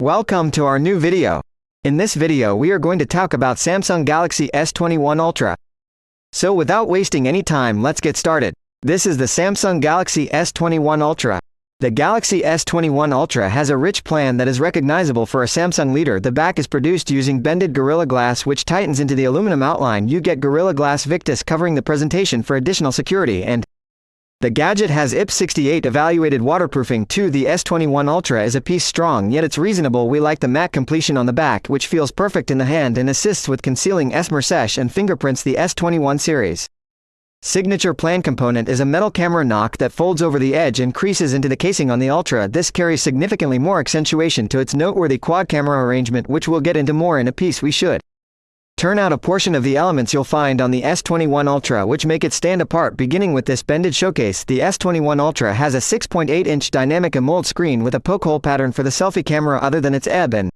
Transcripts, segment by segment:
Welcome to our new video. In this video we are going to talk about Samsung Galaxy S21 Ultra. So without wasting any time, let's get started. This is the Samsung Galaxy S21 Ultra. The Galaxy S21 Ultra has a rich plan that is recognizable for a Samsung leader. The back is produced using bended Gorilla Glass which tightens into the aluminum outline. You get Gorilla Glass Victus covering the presentation for additional security, and the gadget has IP68 evaluated waterproofing too. The S21 Ultra is a piece strong, yet it's reasonable. We like the matte completion on the back, which feels perfect in the hand and assists with concealing S-Mercesh and fingerprints. The S21 series signature plan component is a metal camera knock that folds over the edge and creases into the casing on the Ultra. This carries significantly more accentuation to its noteworthy quad camera arrangement, which we'll get into more in a piece. We should turn out a portion of the elements you'll find on the S21 Ultra which make it stand apart, beginning with this bended showcase. The S21 Ultra has a 6.8-inch dynamic AMOLED screen with a poke hole pattern for the selfie camera. Other than its ebb and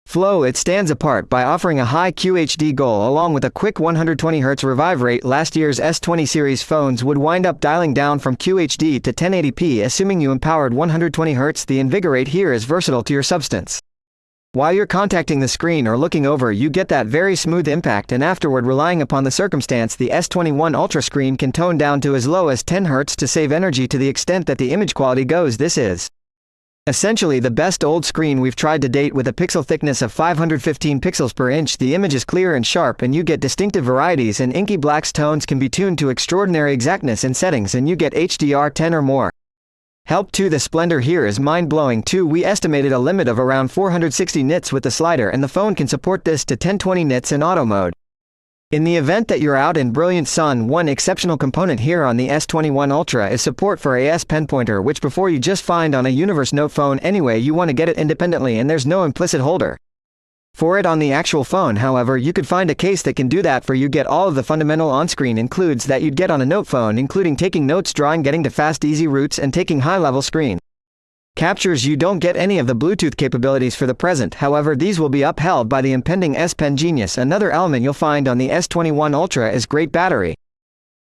flow, it stands apart by offering a high QHD goal along with a quick 120Hz revive rate. Last year's S20 series phones would wind up dialing down from QHD to 1080p assuming you empowered 120Hz. The Invigorate here is versatile to your substance. While you're contacting the screen or looking over, you get that very smooth impact, and afterward, relying upon the circumstance, the S21 Ultra screen can tone down to as low as 10 Hz to save energy to the extent that the image quality goes. This is essentially the best OLED screen we've tried to date. With a pixel thickness of 515 pixels per inch, the image is clear and sharp, and you get distinctive varieties, and inky blacks. Tones can be tuned to extraordinary exactness in settings, and you get HDR10 or more help too. The splendor here is mind-blowing too. We estimated a limit of around 460 nits with the slider, and the phone can support this to 1020 nits in auto mode. In the event that you're out in brilliant sun, one exceptional component here on the S21 Ultra is support for AS Pen Pointer, which before you just find on a Universe Note phone. Anyway, you want to get it independently, and there's no implicit holder for it on the actual phone. However, you could find a case that can do that for you. Get all of the fundamental on-screen includes that you'd get on a Note phone, including taking notes, drawing, getting to fast easy routes, and taking high-level screen captures. You don't get any of the Bluetooth capabilities for the present, however these will be upheld by the impending S Pen Genius. Another element you'll find on the S21 Ultra is great battery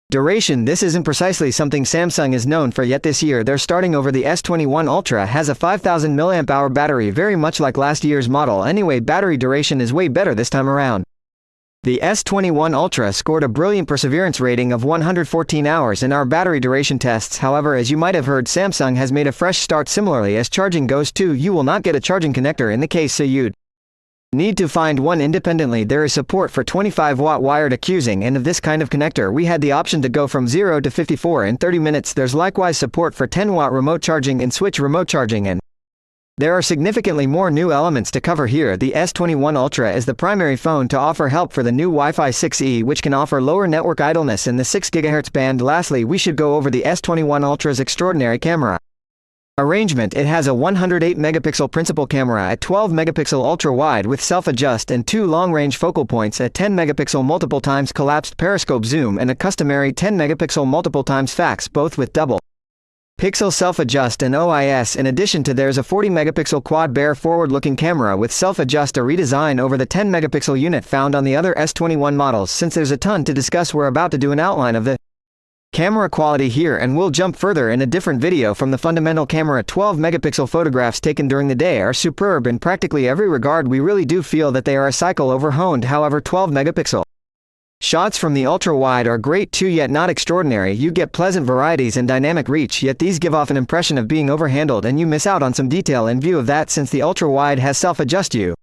duration. This isn't precisely something Samsung is known for, yet this year they're starting over. The S21 Ultra has a 5000 mAh battery, very much like last year's model. Anyway, battery duration is way better this time around. The S21 Ultra scored a brilliant perseverance rating of 114 hours in our battery duration tests. However, as you might have heard, Samsung has made a fresh start. Similarly, as charging goes too, you will not get a charging connector in the case, so you'd need to find one independently. There is support for 25-watt wired accusing, and of this kind of connector we had the option to go from 0 to 54 in 30 minutes. There's likewise support for 10-watt remote charging and switch remote charging, and there are significantly more new elements to cover here. The S21 Ultra is the primary phone to offer help for the new Wi-Fi 6E, which can offer lower network idleness in the 6 GHz band. Lastly, we should go over the S21 Ultra's extraordinary camera arrangement. It has a 108 megapixel principal camera, a 12 megapixel ultra wide with self-adjust and 2 long-range focal points, a 10 megapixel multiple times collapsed periscope zoom, and a customary 10 megapixel multiple times fax, both with double pixel self-adjust and OIS. In addition to, there's a 40 megapixel quad bare forward-looking camera with self-adjust, a redesign over the 10 megapixel unit found on the other S21 models. Since there's a ton to discuss, we're about to do an outline of the camera quality here, and we'll jump further in a different video. From the fundamental camera, 12 megapixel photographs taken during the day are superb in practically every regard. We really do feel that they are a cycle over honed. However, 12 megapixel shots from the ultra-wide are great too, yet not extraordinary. You get pleasant varieties and dynamic reach, yet these give off an impression of being overhandled, and you miss out on some detail. In view of that, since the ultra-wide has self-adjust, you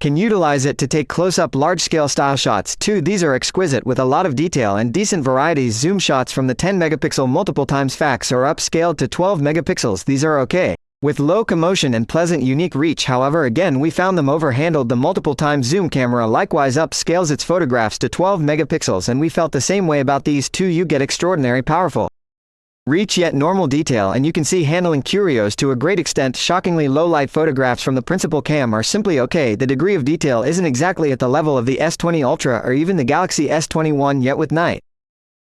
can utilize it to take close-up large-scale style shots too. These are exquisite with a lot of detail and decent varieties. Zoom shots from the 10 megapixel multiple times fax are upscaled to 12 megapixels. These are okay with low commotion and pleasant unique reach. However, again, we found them overhandled. The multiple times zoom camera likewise upscales its photographs to 12 megapixels, and we felt the same way about these too. You get extraordinary powerful reach yet normal detail, and you can see handling curios to a great extent. Shockingly low light photographs from the principal cam are simply okay. The degree of detail isn't exactly at the level of the S20 Ultra or even the Galaxy S21, yet with night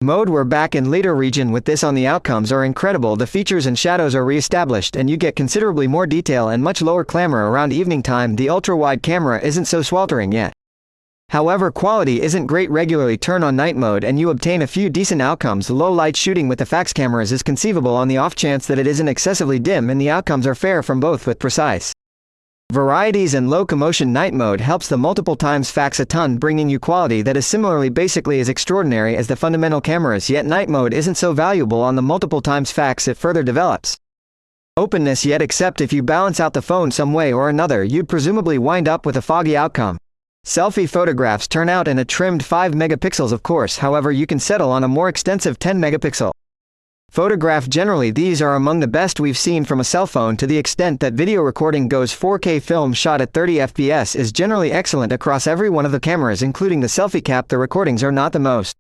mode we're back in later region with this on. The outcomes are incredible. The features and shadows are re-established, and you get considerably more detail and much lower clamor around evening time. The ultra-wide camera isn't so sweltering yet. However, quality isn't great. Regularly turn on night mode and you obtain a few decent outcomes. Low light shooting with the fax cameras is conceivable on the off chance that it isn't excessively dim, and the outcomes are fair from both with precise Varieties and low commotion night mode helps the multiple times fax a ton, bringing you quality that is similarly basically as extraordinary as the fundamental cameras, yet night mode isn't so valuable on the multiple times fax, it further develops openness, yet except if you balance out the phone some way or another you'd presumably wind up with a foggy outcome. Selfie photographs turn out in a trimmed 5 megapixels of course, however you can settle on a more extensive 10 megapixel photograph. Generally these are among the best we've seen from a cell phone, to the extent that video recording goes. 4K film shot at 30 fps is generally excellent across every one of the cameras, including the selfie cap. The recordings are not the most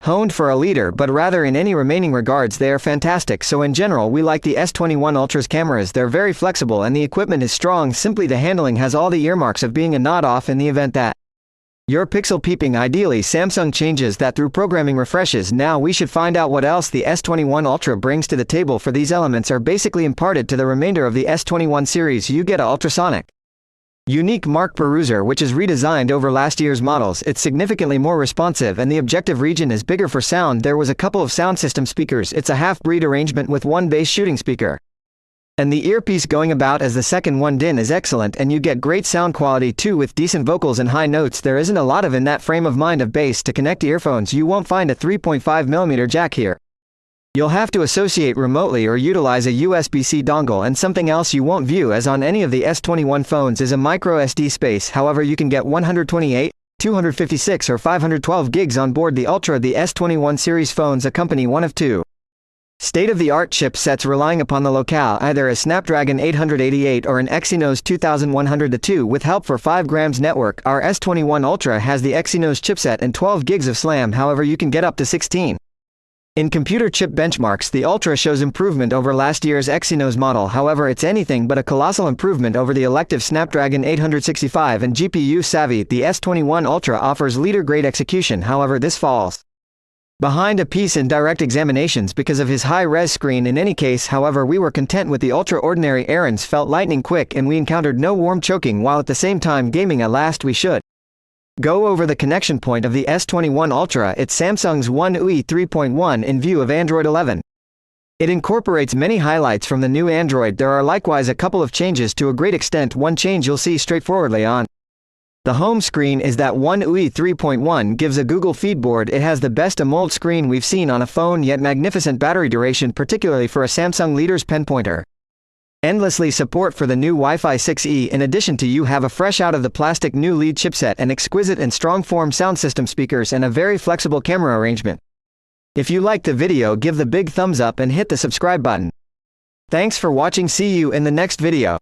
honed for a leader, but rather in any remaining regards they are fantastic. So in general we like the S21 Ultra's cameras. They're very flexible and the equipment is strong, simply the handling has all the earmarks of being a nod off in the event that your pixel peeping. Ideally Samsung changes that through programming refreshes. Now we should find out what else the S21 Ultra brings to the table, for these elements are basically imparted to the remainder of the S21 series. You get a ultrasonic unique mark peruser, which is redesigned over last year's models. It's significantly more responsive and the objective region is bigger for sound. There was a couple of sound system speakers. It's a half-breed arrangement with one bass shooting speaker. And the earpiece going about as the second one in is excellent, and you get great sound quality too with decent vocals and high notes. There isn't a lot of in that frame of mind of bass to connect to earphones. You won't find a 3.5mm jack here. You'll have to associate remotely or utilize a USB-C dongle, and something else you won't view as on any of the S21 phones is a micro SD space. However you can get 128, 256 or 512 gigs on board the Ultra. The S21 series phones accompany one of two state-of-the-art chipsets relying upon the locale, either a Snapdragon 888 or an Exynos 2100. The two with help for 5 grams network. Our S21 Ultra has the Exynos chipset and 12 gigs of SLAM, however you can get up to 16. In computer chip benchmarks, the Ultra shows improvement over last year's Exynos model, however it's anything but a colossal improvement over the elective Snapdragon 865, and GPU savvy, the S21 Ultra offers leader-grade execution. However this falls behind a piece in direct examinations because of his high-res screen. In any case, however, we were content with the Ultra. Ordinary errands felt lightning quick and we encountered no warm choking, while at the same time gaming at last. We should go over the connection point of the S21 Ultra. It's Samsung's One UI 3.1 in view of Android 11. It incorporates many highlights from the new Android. There are likewise a couple of changes to a great extent. One change you'll see straightforwardly on the home screen is that One UI 3.1 gives a Google Feedboard. It has the best AMOLED screen we've seen on a phone, yet magnificent battery duration, particularly for a Samsung leader's pen pointer. Endlessly support for the new Wi-Fi 6E. In addition to you have a fresh out of the plastic new lead chipset, an exquisite and strong form sound system speakers, and a very flexible camera arrangement. If you liked the video, give the big thumbs up and hit the subscribe button. Thanks for watching. See you in the next video.